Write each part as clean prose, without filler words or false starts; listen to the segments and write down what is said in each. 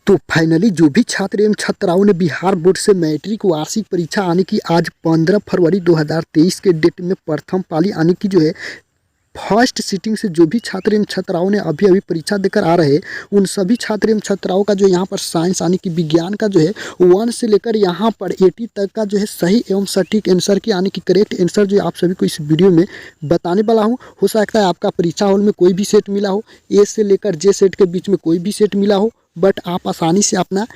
तो फाइनली जो भी छात्र एवं छात्राओं ने बिहार बोर्ड से मैट्रिक वार्षिक परीक्षा आने की आज 15 फरवरी 2023 के डेट में प्रथम पाली आने की जो है फर्स्ट सीटिंग से जो भी छात्र एवं छात्राओं ने अभी परीक्षा देकर आ रहे उन सभी छात्र एवं छात्राओं का जो यहाँ पर साइंस यानी कि विज्ञान का जो है 1 से लेकर यहाँ पर 80 तक का जो है सही एवं सटीक आंसर की यानी कि करेक्ट आंसर जो आप सभी को इस वीडियो में बताने वाला हूँ। हो सकता है आपका परीक्षा हॉल में कोई भी सेट मिला हो, ए से लेकर जे सेट के बीच में कोई भी सेट मिला हो, बट आप आसानी से अपना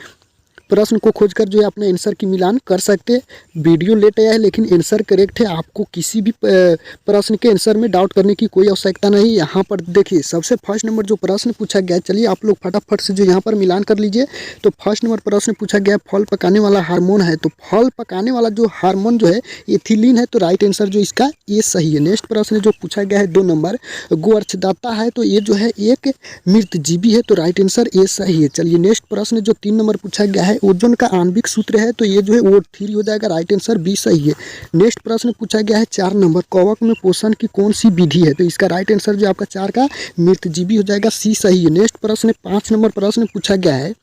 प्रश्न को खोजकर जो है अपने आंसर की मिलान कर सकते हैं। वीडियो लेट आया है लेकिन आंसर करेक्ट है। आपको किसी भी प्रश्न के आंसर में डाउट करने की कोई आवश्यकता नहीं। यहाँ पर देखिए सबसे फर्स्ट नंबर जो प्रश्न पूछा गया है, चलिए आप लोग फटाफट से जो यहाँ पर मिलान कर लीजिए। तो फर्स्ट नंबर प्रश्न पूछा गया फल पकाने वाला हार्मोन है, तो फल पकाने वाला जो हार्मोन जो है एथिलीन है, तो राइट आंसर जो इसका ये सही है। नेक्स्ट प्रश्न जो पूछा गया है 2 नंबर गोअर्धदाता है, तो ये जो है एक मृत जीवी है, तो राइट आंसर ये सही है। चलिए नेक्स्ट प्रश्न जो 3 नंबर पूछा गया है ओजोन का आणविक सूत्र है, तो ये जो है O3 हो जाएगा, राइट आंसर बी सही है। नेक्स्ट प्रश्न पूछा गया है 4 नंबर कवक में पोषण की कौन सी विधि है, तो इसका राइट आंसर जो आपका 4 का मृतजीवी हो जाएगा, सी सही है। नेक्स्ट प्रश्न 5 नंबर प्रश्न पूछा गया है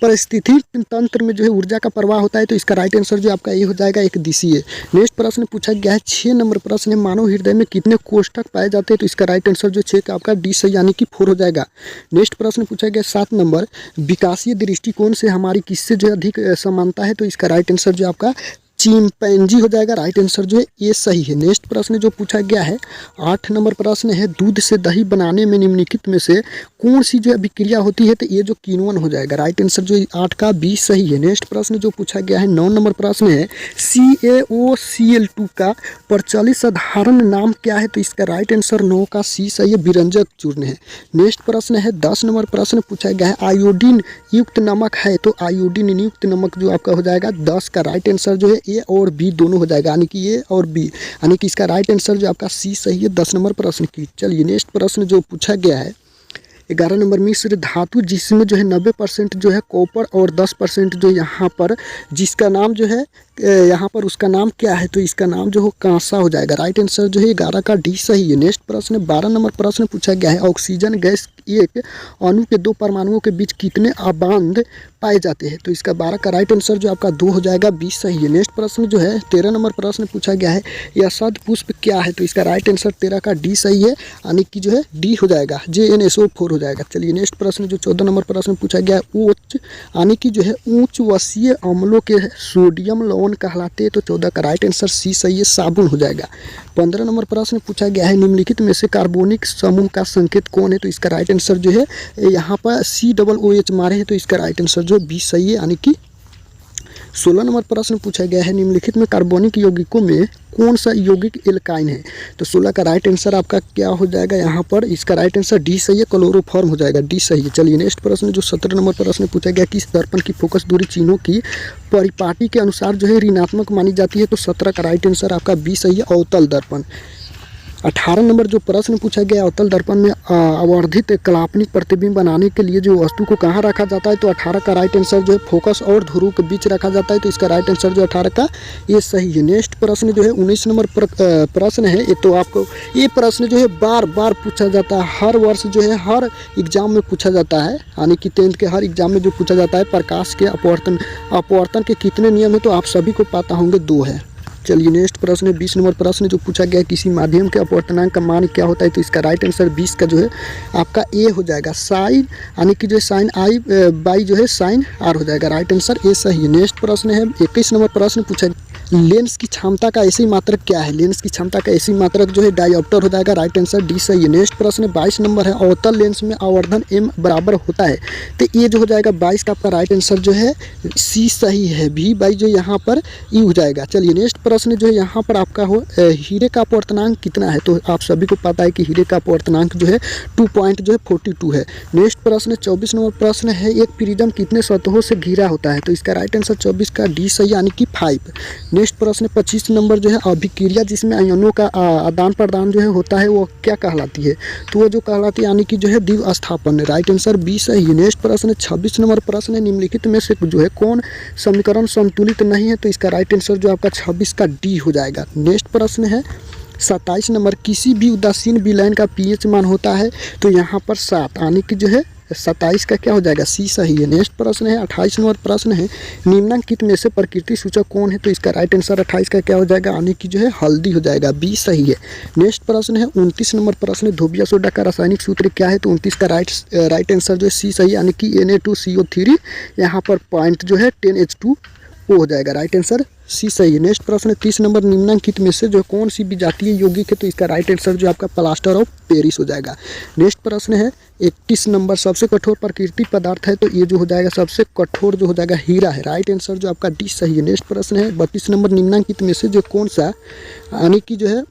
परिस्थिति तंत्र में जो है ऊर्जा का प्रवाह होता है, तो इसका राइट आंसर जो आपका ये हो जाएगा एक दिशीय। नेक्स्ट प्रश्न पूछा गया है 6 नंबर प्रश्न है मानव हृदय में कितने कोष्ठक पाए जाते हैं, तो इसका राइट आंसर जो 6 का आपका डी सही यानी कि 4 हो जाएगा। नेक्स्ट प्रश्न पूछा गया 7 नंबर विकासीय दृष्टिकोण से हमारी किससे जो है अधिक समानता है, तो इसका राइट आंसर जो आपका चिंपैंजी हो जाएगा, राइट आंसर जो है ये सही है। नेक्स्ट प्रश्न जो पूछा गया है 8 नंबर प्रश्न है दूध से दही बनाने में निम्नलिखित में से कौन सी जो है अभिक्रिया होती है, तो ये जो किण्वन हो जाएगा, राइट आंसर जो 8 का बी सही है। नेक्स्ट प्रश्न जो पूछा गया है 9 नंबर प्रश्न है CaOCl2 का प्रचलित साधारण नाम क्या है, तो इसका राइट आंसर 9 का सी सही है, विरंजक चूर्ण है। नेक्स्ट प्रश्न है 10 नंबर प्रश्न पूछा गया है आयोडीन युक्त नमक है, तो आयोडीन युक्त नमक जो आपका हो जाएगा 10 का राइट आंसर जो है ए और बी दोनों हो जाएगा, यानी कि ए और बी, यानी कि इसका राइट आंसर जो आपका सी सही है 10 नंबर प्रश्न की। चलिए नेक्स्ट प्रश्न जो पूछा गया है 11 नंबर मिश्र धातु जिसमें जो है 90% जो है कॉपर और 10% जो यहाँ पर जिसका नाम जो है यहाँ पर उसका नाम क्या है, तो इसका नाम जो हो कांसा हो जाएगा, राइट आंसर जो है 11 का डी सही है। नेक्स्ट प्रश्न 12 नंबर प्रश्न पूछा गया है ऑक्सीजन गैस एक अणु के 2 परमाणुओं के बीच कितने अबांध पाए जाते हैं, तो इसका 12 का राइट आंसर जो आपका 2 हो जाएगा, 20 सही है। नेक्स्ट प्रश्न जो है 13 नंबर प्रश्न पूछा गया है यह सद पुष्प क्या है, तो इसका राइट आंसर 13 का डी सही है, यानी कि जो है डी हो जाएगा, JnSO4 हो जाएगा। चलिए नेक्स्ट प्रश्न जो 14 नंबर प्रश्न पूछा गया है उच्च यानी कि जो है उच्च वसीय अम्लों के सोडियम लवण कहलाते हैं, तो 14 का राइट आंसर सी सही है, साबुन हो जाएगा। 15 नंबर प्रश्न पूछा गया है निम्नलिखित में से कार्बोनिक समूह का संकेत कौन है, तो इसका राइट आंसर जो है यहाँ पर COOH मारे हैं, तो इसका राइट आंसर जो बी सही है, यानी कि 16 नंबर प्रश्न पूछा गया है निम्नलिखित में कार्बनिक यौगिकों में कौन सा यौगिक एल्काइन है, तो 16 का राइट आंसर आपका क्या हो जाएगा, यहाँ पर इसका राइट आंसर डी सही है, क्लोरोफॉर्म हो जाएगा, डी सही है। चलिए नेक्स्ट प्रश्न जो 17 नंबर प्रश्न पूछा गया किस दर्पण की फोकस दूरी चिन्हों की परिपाटी के अनुसार जो है ऋणात्मक मानी जाती है, तो 17 का राइट आंसर आपका बी सही है, अवतल दर्पण। 18 नंबर जो प्रश्न पूछा गया अवतल दर्पण में आवर्धित कलात्मक प्रतिबिंब बनाने के लिए जो वस्तु को कहाँ रखा जाता है, तो 18 का राइट आंसर जो है फोकस और ध्रुव के बीच रखा जाता है, तो इसका राइट आंसर जो 18 का ये सही है। नेक्स्ट प्रश्न जो है 19 नंबर प्रश्न है, ये तो आपको ये प्रश्न जो है बार बार पूछा जाता है, हर वर्ष जो है हर एग्जाम में पूछा जाता है, यानी कि 10th के हर एग्जाम में जो पूछा जाता है प्रकाश के अपवर्तन के कितने नियम है, तो आप सभी को पता होंगे 2 है। चलिए नेक्स्ट प्रश्न 20 नंबर प्रश्न जो पूछा गया किसी माध्यम के अपवर्तनांक का मान क्या होता है, तो इसका राइट आंसर 20 का जो है आपका ए हो जाएगा, साइन यानी कि जो साइन आई बाई जो है साइन आर हो जाएगा, राइट आंसर ए सही है। नेक्स्ट प्रश्न है 21 नंबर प्रश्न पूछा लेंस की क्षमता का ऐसी मात्रक क्या है, लेंस की क्षमता का ऐसी मात्रक जो है डायोप्टर हो जाएगा, राइट आंसर डी सही है। नेक्स्ट प्रश्न 22 नंबर है अवतल लेंस में आवर्धन m बराबर होता है, तो ये जो हो जाएगा 22 का आपका राइट आंसर जो है सी सही है, भी बाई जो यहाँ पर ई हो जाएगा। चलिए नेक्स्ट प्रश्न जो है यहाँ पर आपका हो हीरे का अपवर्तनांक कितना है, तो आप सभी को पता है कि हीरे का अपवर्तनांक जो है 2.42 है। नेक्स्ट प्रश्न 24 नंबर प्रश्न है एक प्रिज्म कितने सतहों से घिरा होता है, तो इसका राइट आंसर 24 का डी सही यानी कि 5। नेक्स्ट प्रश्न 25 नंबर जो है अभिक्रिया जिसमें आयनों का आदान प्रदान जो है होता है वो क्या कहलाती है, तो वो जो कहलाती है यानी कि जो है द्विस्थापन, राइट आंसर बी सही है। नेक्स्ट प्रश्न 26 नंबर प्रश्न है निम्नलिखित में से जो है कौन समीकरण संतुलित नहीं है, तो इसका राइट आंसर जो आपका 26 का डी हो जाएगा। नेक्स्ट प्रश्न है 27 नंबर किसी भी उदासीन विलयन का pH मान होता है, तो यहाँ पर 7 यानी कि जो है 27 का क्या हो जाएगा, सी सही है। नेक्स्ट प्रश्न है 28 नंबर प्रश्न है, निम्नलिखित में से प्रकृति सूचक कौन है, तो इसका राइट आंसर 28 का क्या हो जाएगा, यानी कि जो है हल्दी हो जाएगा, बी सही है। नेक्स्ट प्रश्न है 29 नंबर प्रश्न है, धोबिया सोडा का रासायनिक सूत्र क्या है, तो 29 का राइट आंसर जो है सी सही, यानी कि Na2CO3, यहाँ पर पॉइंट जो है 10H2O हो जाएगा, राइट आंसर सी सही है। नेक्स्ट प्रश्न है 30 नंबर, निम्नलिखित में से जो कौन सी विजातीय यौगिक है, तो इसका राइट आंसर जो आपका प्लास्टर ऑफ पेरिस हो जाएगा। नेक्स्ट प्रश्न है 31 नंबर, सबसे कठोर प्राकृतिक पदार्थ है, तो ये जो हो जाएगा सबसे कठोर जो हो जाएगा हीरा है, राइट आंसर जो आपका डी सही है। नेक्स्ट प्रश्न है 32 नंबर, निम्नलिखित में से जो कौन सा, यानी कि जो है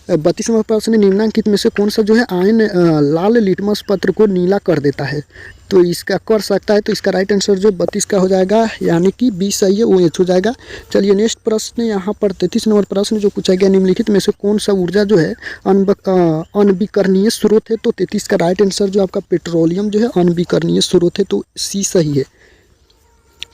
32 नंबर प्रश्न है, निम्नलिखित में से कौन सा जो है आयन लाल लिटमस पत्र को नीला कर देता है, तो इसका कर सकता है, तो इसका राइट आंसर जो 32 का हो जाएगा, यानी कि बी सही है, वो एच हो जाएगा। चलिए नेक्स्ट प्रश्न यहाँ पर 33 नंबर प्रश्न जो पूछा गया, निम्नलिखित में से कौन सा ऊर्जा जो है अनविकरणीय स्रोत है, तो 33 का राइट आंसर जो आपका पेट्रोलियम जो है अनविकरणीय स्रोत है, तो सी सही है।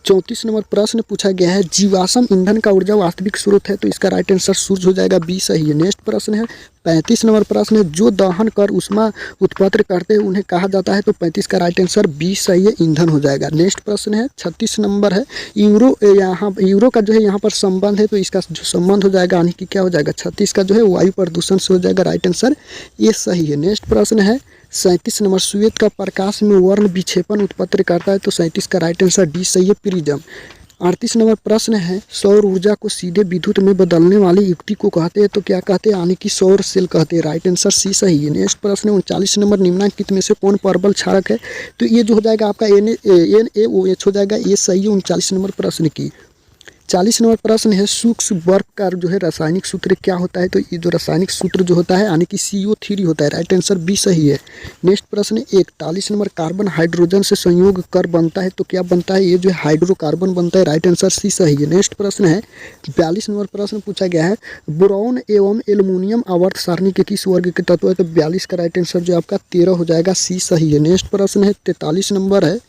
34 नंबर प्रश्न पूछा गया है, जीवाश्म ईंधन का ऊर्जा वास्तविक स्रोत है, तो इसका राइट आंसर सूर्य हो जाएगा, बी सही है। नेक्स्ट प्रश्न है 35 नंबर प्रश्न है, जो दहन कर उष्मा उत्पन्न करते हैं उन्हें कहा जाता है, तो 35 का राइट आंसर बी सही है, ईंधन हो जाएगा। नेक्स्ट प्रश्न है 36 नंबर है, यूरो का जो है यहाँ पर संबंध है, तो इसका जो संबंध हो जाएगा यानी कि क्या हो जाएगा, 36 का जो है वायु प्रदूषण से हो जाएगा, राइट आंसर ये सही है। नेक्स्ट प्रश्न है 37 नंबर, श्वेत का प्रकाश में वर्ण विक्षेपण उत्पन्न करता है, तो 37 का राइट आंसर डी सही है, प्रिज्म। 38 नंबर प्रश्न है, सौर ऊर्जा को सीधे विद्युत में बदलने वाली युक्ति को कहते हैं, तो क्या कहते हैं, यानी कि सौर सेल कहते हैं, राइट आंसर सी सही है। नेक्स्ट प्रश्न है 39 नंबर, निम्नलिखित में से कौन परबल क्षारक है, तो ये जो हो जाएगा आपका NaOH हो जाएगा, ये सही है 39 नंबर प्रश्न की। 40 नंबर प्रश्न है, सूक्ष्म वर्ग का जो है रासायनिक सूत्र क्या होता है, तो ये जो रासायनिक सूत्र जो होता है यानी कि CO3 होता है, राइट आंसर बी सही है। नेक्स्ट प्रश्न है 41 नंबर, कार्बन हाइड्रोजन से संयोग कर बनता है, तो क्या बनता है, ये जो है हाइड्रोकार्बन बनता है, राइट आंसर सी सही है। नेक्स्ट प्रश्न है 42 नंबर प्रश्न पूछा गया है, बोरॉन एवं एल्युमिनियम आवर्त सारणी के किस वर्ग के तत्व है, तो 42 का राइट आंसर जो आपका 13 हो जाएगा, सी सही है। नेक्स्ट प्रश्न है 43 नंबर है,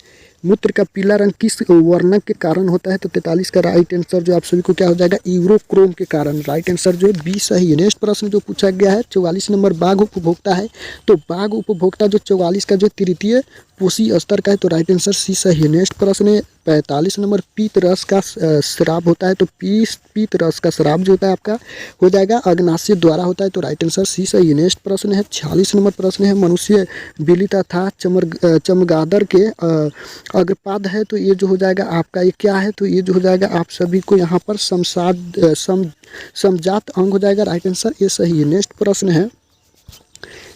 मूत्र का पीला रंग किस वर्णक के कारण होता है, तो 43 का राइट आंसर जो आप सभी को क्या हो जाएगा, यूरोक्रोम के कारण, राइट आंसर जो है बी सही है। नेक्स्ट प्रश्न जो पूछा गया है 44 नंबर, बाघ उपभोक्ता है, तो बाघ उपभोक्ता जो 44 का जो तृतीय पोषी स्तर का है, तो राइट आंसर सी सही है। नेक्स्ट प्रश्न है 45 नंबर, पीत रस का शराब होता है, तो पीत रस का शराब जो होता है आपका हो जाएगा अग्नाशय द्वारा होता है, तो राइट आंसर सी सही है। नेक्स्ट प्रश्न है 46 नंबर प्रश्न है, मनुष्य बिल्ली तथा चमगादड़ के अग्रपाद है, तो ये जो हो जाएगा आपका ये क्या है, तो ये जो हो जाएगा आप सभी को यहाँ पर समजात अंग हो जाएगा, राइट आंसर ये सही है। नेक्स्ट प्रश्न है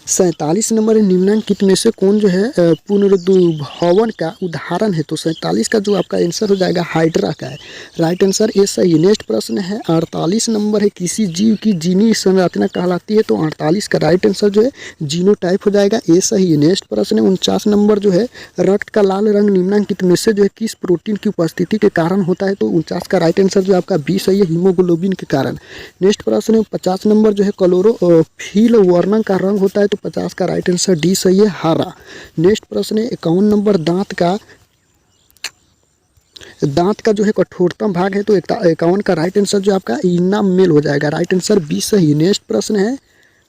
47 नंबर, निम्नलिखित में से कौन जो है पुनरुद्भवन का उदाहरण है, तो 47 का जो आपका आंसर हो जाएगा हाइड्रा का है, राइट आंसर ये सही है। नेक्स्ट प्रश्न है 48 नंबर है, किसी जीव की जीनी संरचना कहलाती है, तो 48 का राइट आंसर जो है जीनोटाइप हो जाएगा, ये सही है। नेक्स्ट प्रश्न है 49 नंबर जो है, रक्त का लाल रंग निम्नलिखित में से जो है किस प्रोटीन की उपस्थिति के कारण होता है, तो 49 का राइट आंसर जो आपका बी सही है, हीमोग्लोबिन के कारण। नेक्स्ट प्रश्न है 50 नंबर जो है, क्लोरोफिल वर्णन का रंग होता है, तो 50 का राइट आंसर डी सही है, हरा। नेक्स्ट प्रश्न है 51 नंबर, दांत का जो है कठोरतम भाग है, तो 51 का राइट आंसर जो आपका इनामेल हो जाएगा, राइट आंसर बी सही। नेक्स्ट प्रश्न है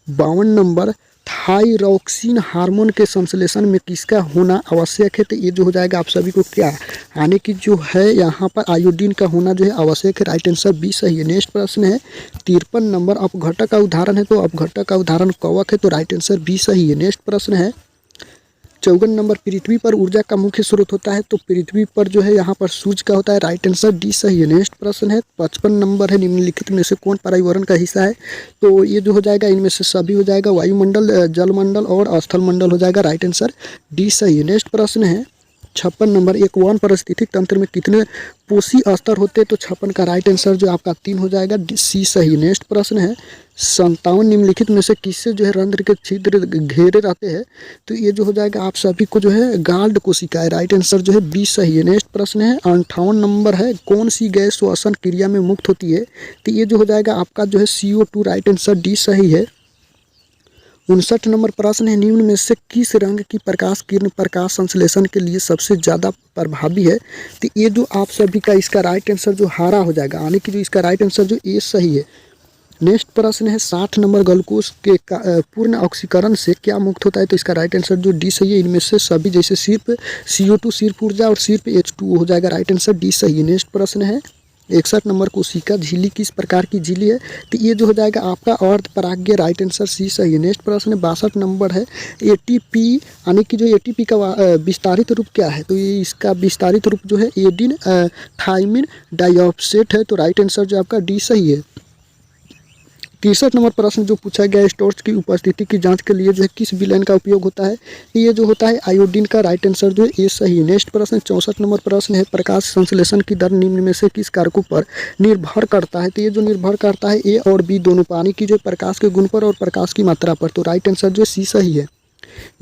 52 नंबर, थायरॉक्सिन हार्मोन के संश्लेषण में किसका होना आवश्यक है, तो ये जो हो जाएगा आप सभी को क्या, यानी कि जो है यहाँ पर आयोडीन का होना जो है आवश्यक है, राइट आंसर बी सही है। नेक्स्ट प्रश्न है 53 नंबर, अपघटक का उदाहरण है, तो अपघटक का उदाहरण कवक है, तो राइट आंसर बी सही है। नेक्स्ट प्रश्न है 54 नंबर, पृथ्वी पर ऊर्जा का मुख्य स्रोत होता है, तो पृथ्वी पर जो है यहाँ पर सूर्य का होता है, राइट आंसर डी सही है। नेक्स्ट प्रश्न है 55 नंबर है, निम्नलिखित में से कौन पर्यावरण का हिस्सा है, तो ये जो हो जाएगा इनमें से सभी हो जाएगा, वायुमंडल, जलमंडल और स्थल मंडल हो जाएगा, राइट आंसर डी सही है। नेक्स्ट प्रश्न है 56 नंबर, एक वन पारिस्थितिक तंत्र में कितने पोषी स्तर होते हैं, तो 56 का राइट आंसर जो आपका 3 हो जाएगा, सी सही। नेक्स्ट प्रश्न है 57, निम्नलिखित में से किससे जो है रंध्र के छिद्र घेरे रहते हैं, तो ये जो हो जाएगा आप सभी को जो है गाल्ड कोशिका है, राइट आंसर जो है बी सही है। नेक्स्ट प्रश्न है 58 नंबर है, कौन सी गैस श्वसन क्रिया में मुक्त होती है, तो ये जो हो जाएगा आपका जो है CO2, राइट आंसर डी सही है। 59 नंबर प्रश्न है, निम्न में से किस रंग की प्रकाश किरण प्रकाश संश्लेषण के लिए सबसे ज़्यादा प्रभावी है, तो ये जो आप सभी का इसका राइट आंसर जो हरा हो जाएगा, यानी कि जो इसका राइट आंसर जो ये सही है। नेक्स्ट प्रश्न है 60 नंबर, ग्लूकोज के पूर्ण ऑक्सीकरण से क्या मुक्त होता है? तो इसका राइट आंसर जो डी सही है। इनमें से सभी, जैसे सिर्फ CO2 सिर्फ ऊर्जा और सिर्फ H2O हो जाएगा। राइट आंसर डी सही है। नेक्स्ट प्रश्न है 61 नंबर, कोशिका झिल्ली किस प्रकार की झिल्ली है? तो ये जो हो जाएगा आपका अर्ध परागीय। राइट आंसर सी सही है। नेक्स्ट प्रश्न 62 नंबर है, ATP यानी कि जो ATP का विस्तारित रूप क्या है? तो ये इसका विस्तारित रूप जो है एडिन थाइमिन डाइऑक्सेट है। तो राइट आंसर जो आपका डी सही है। 63 नंबर प्रश्न जो पूछा गया है, स्टोर्स की उपस्थिति की जांच के लिए जो है किस विलयन का उपयोग होता है? ये जो होता है आयोडीन का। राइट आंसर जो है ए सही है। नेक्स्ट प्रश्न 64 नंबर प्रश्न है, प्रकाश संश्लेषण की दर निम्न में से किस कारकों पर निर्भर करता है? तो ये जो निर्भर करता है ए और बी दोनों, पानी की जो प्रकाश के गुण पर और प्रकाश की मात्रा पर। तो राइट आंसर जो सी सही है।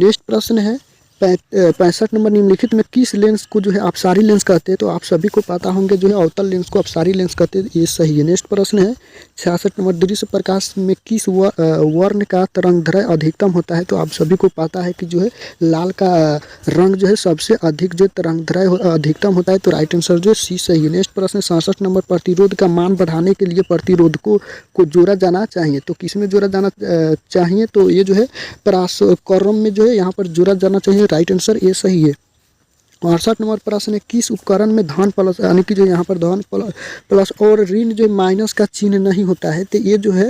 नेक्स्ट प्रश्न है 65 नंबर, निम्नलिखित में किस लेंस को जो है अपसारी लेंस कहते हैं? तो आप सभी को पता होंगे जो है अवतल लेंस को अपसारी लेंस कहते हैं। ये सही है। नेक्स्ट प्रश्न है 66 नंबर, दृश्य प्रकाश में किस वर्ण का तरंगदैर्घ्य अधिकतम होता है? तो आप सभी को पता है कि जो है लाल का रंग जो है सबसे अधिक जो तरंगदैर्घ्य अधिकतम होता है। तो राइट आंसर जो सी सही है। नेक्स्ट प्रश्न 67 नंबर, प्रतिरोध का मान बढ़ाने के लिए प्रतिरोधकों को जोड़ा जाना चाहिए। तो किस में जोड़ा जाना चाहिए? तो ये जो है परासकरम में जो है यहाँ पर जोड़ा जाना चाहिए। राइट आंसर ए सही है। 68 नंबर प्रश्न है, किस उपकरण में धन प्लस यानी कि जो यहाँ पर धन प्लस और ऋण जो माइनस का चिन्ह नहीं होता है? तो ये जो है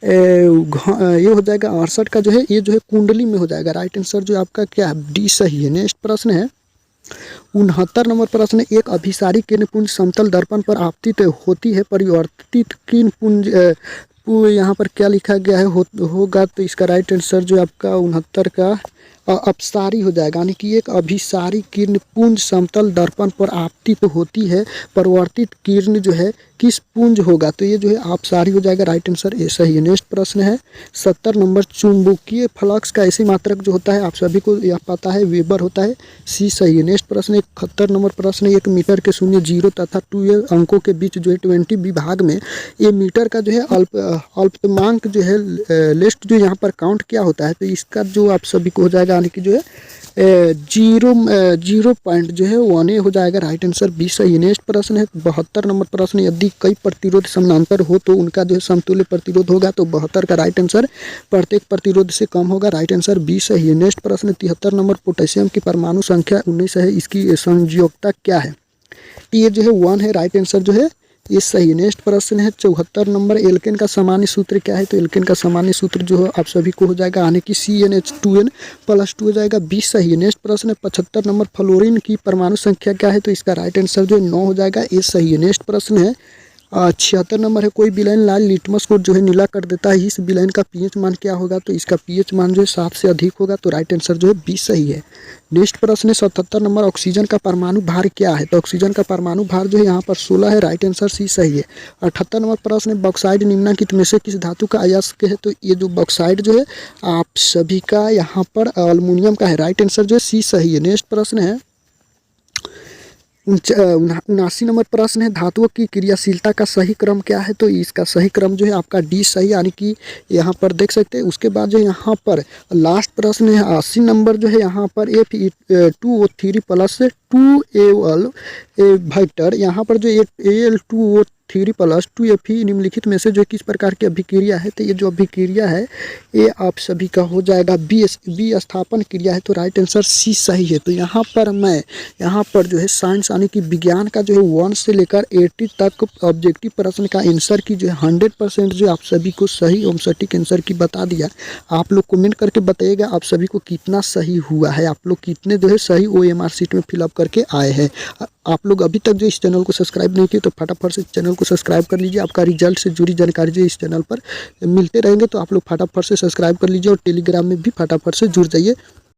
ये हो जाएगा 68 का जो है, ये जो है कुंडली में हो जाएगा। राइट आंसर जो आपका क्या है? डी सही है। नेक्स्ट प्रश्न है 69 नंबर प्रश्न, एक अभिसारी किरण पुंज समतल दर्पण पर आपतित होती है, परिवर्तित किरण पुंज यहाँ पर क्या लिखा गया है होगा? तो इसका राइट आंसर जो आपका 69 का अपसारी हो जाएगा। यानी कि एक अभिसारी किरण पुंज समतल दर्पण पर आपतित होती है, परिवर्तित किरण जो है किस पुंज होगा? तो ये जो है अपसारी हो जाएगा। राइट आंसर ए सही है। नेक्स्ट प्रश्न है 70 नंबर, चुंबकीय फ्लक्स का ऐसी मात्रक जो होता है आप सभी को यह पता है, वेबर होता है। सी सही है। नेक्स्ट प्रश्न 71 नंबर प्रश्न, 1 मीटर के 0, 0 तथा 2 अंकों के बीच जो है 20 विभाग में ये मीटर का जो है अल्पतमांक जो है लिस्ट जो यहाँ पर काउंट क्या होता है? तो इसका जो आप सभी को हो जाएगा यानी कि जो है 0 पॉइंट जो है 1 हो जाएगा। राइट आंसर बी सही है। नेक्स्ट प्रश्न है 72 नंबर प्रश्न, यदि कई प्रतिरोध समानांतर हो तो उनका जो है समतुल्य प्रतिरोध होगा। तो 72 का राइट आंसर प्रत्येक प्रतिरोध से कम होगा। राइट आंसर बी सही है। नेक्स्ट प्रश्न 73 नंबर, पोटेशियम की परमाणु संख्या 19 है, इसकी संयोजकता क्या है? ये जो है 1 है। राइट आंसर जो है ये सही है। नेक्स्ट प्रश्न है 74 नंबर, एल्केन का सामान्य सूत्र क्या है? तो एल्केन का सामान्य सूत्र जो है आप सभी को हो जाएगा यानी कि CnH2n+2 हो जाएगा। 20 सही है। नेक्स्ट प्रश्न है 75 नंबर, फ्लोरीन की परमाणु संख्या क्या है? तो इसका राइट आंसर जो है 9 हो जाएगा। ये सही है। नेक्स्ट प्रश्न है 76 नंबर है, कोई विलयन लाल लिटमस को जो है नीला कर देता है, इस विलयन का pH मान क्या होगा? तो इसका pH मान जो है 7 से अधिक होगा। तो राइट आंसर जो है 20 सही है। नेक्स्ट प्रश्न है 77 नंबर, ऑक्सीजन का परमाणु भार क्या है? तो ऑक्सीजन का परमाणु भार जो है यहाँ पर 16 है। राइट आंसर सी सही है। 78 नंबर प्रश्न है, बॉक्साइड निम्नलिखित में से किस धातु का अयस्क है? तो ये जो बॉक्साइड जो है आप सभी का यहाँ पर एल्युमिनियम का है। राइट आंसर जो है सी सही है। नेक्स्ट प्रश्न है 79 नंबर प्रश्न है, धातुओं की क्रियाशीलता का सही क्रम क्या है? तो इसका सही क्रम जो है आपका डी सही, यानी कि यहाँ पर देख सकते हैं। उसके बाद जो यहाँ पर लास्ट प्रश्न है 80 नंबर जो है यहाँ पर Fe2O3 + 2Al वेक्टर, यहाँ पर जो Al2O3 + 2Fe निम्नलिखित में से जो किस प्रकार की अभिक्रिया है? तो ये जो अभिक्रिया है ये आप सभी का हो जाएगा बी स्थापन क्रिया है। तो राइट आंसर सी सही है। तो यहाँ पर मैं यहाँ पर जो है साइंस यानी कि विज्ञान का जो है 1 से लेकर 80 तक ऑब्जेक्टिव प्रश्न का आंसर की जो है 100% जो आप सभी को सही एवं सटीक आंसर की बता दिया। आप लोग कमेंट करके बताइएगा आप सभी को कितना सही हुआ है, आप लोग कितने जो है सही OMR शीट में फिलअप करके आए हैं। आप लोग अभी तक जो इस चैनल को सब्सक्राइब नहीं किए तो फटाफट से चैनल को सब्सक्राइब कर लीजिए। आपका रिजल्ट से जुड़ी जानकारी जो इस चैनल पर मिलते रहेंगे, तो आप लोग फटाफट से सब्सक्राइब कर लीजिए और टेलीग्राम में भी फटाफट से जुड़ जाइए।